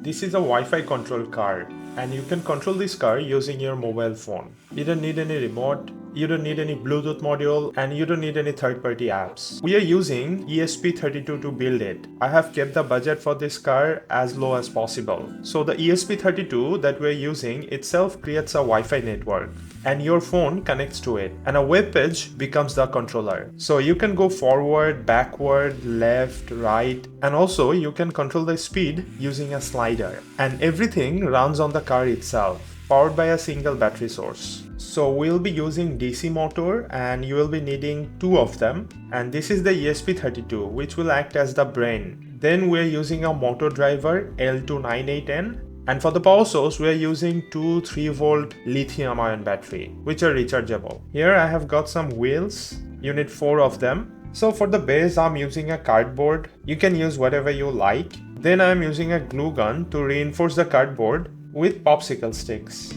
This is a Wi-Fi controlled car, and you can control this car using your mobile phone. You don't need any remote, you don't need any Bluetooth module, and you don't need any third-party apps. We are using ESP32 to build it. I have kept the budget for this car as low as possible. So the ESP32 that we're using itself creates a Wi-Fi network, and your phone connects to it, and a web page becomes the controller. So you can go forward, backward, left, right, and also you can control the speed using a slider. And everything runs on the car itself, powered by a single battery source. So we'll be using DC motor, and you will be needing 2 of them, and this is the ESP32, which will act as the brain. Then we're using a motor driver L298N, and for the power source we're using 2 3-volt lithium ion battery, which are rechargeable. Here I have got some wheels, you need 4 of them. So for the base I'm using a cardboard, you can use whatever you like. Then I'm using a glue gun to reinforce the cardboard with popsicle sticks.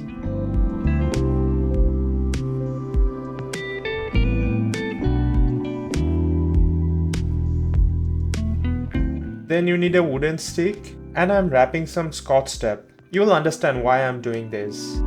Then you need a wooden stick, and I'm wrapping some scotch tape. You'll understand why I'm doing this.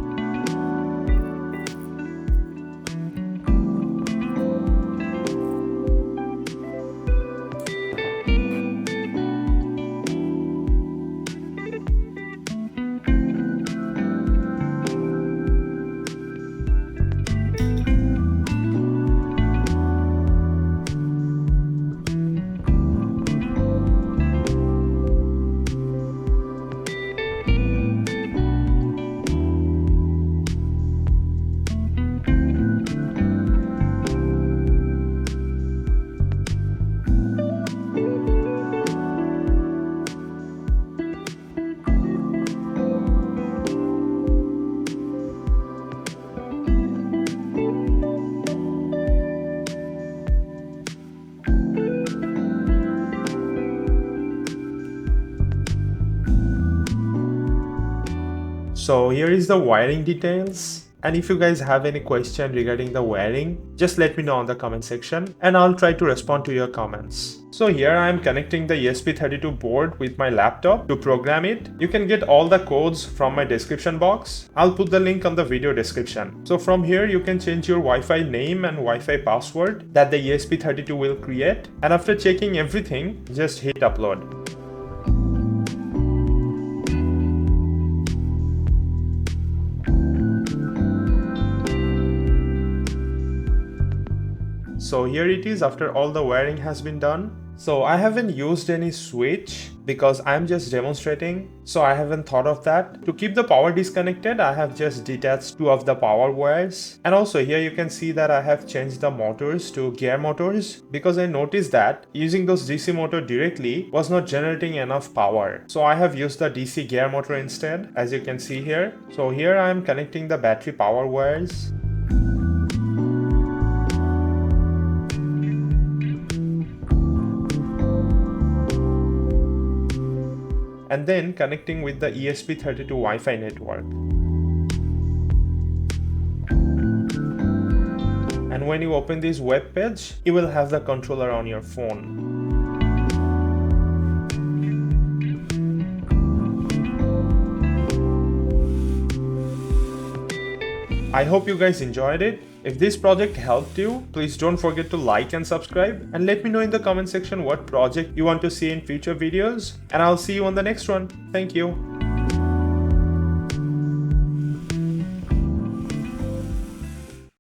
So here is the wiring details, and if you guys have any question regarding the wiring, just let me know in the comment section and I'll try to respond to your comments. So here I am connecting the ESP32 board with my laptop to program it. You can get all the codes from my description box. I'll put the link on the video description. So from here you can change your Wi-Fi name and Wi-Fi password that the ESP32 will create, and after checking everything, just hit upload. So here it is after all the wiring has been done. So I haven't used any switch because I'm just demonstrating, so I haven't thought of that. To keep the power disconnected, I have just detached 2 of the power wires. And also here you can see that I have changed the motors to gear motors because I noticed that using those DC motor directly was not generating enough power. So I have used the DC gear motor instead, as you can see here. So here I am connecting the battery power wires. And then connecting with the ESP32 Wi-Fi network. And when you open this web page, you will have the controller on your phone. I hope you guys enjoyed it. If this project helped you, please don't forget to like and subscribe, and let me know in the comment section what project you want to see in future videos, and I'll see you on the next one. Thank you.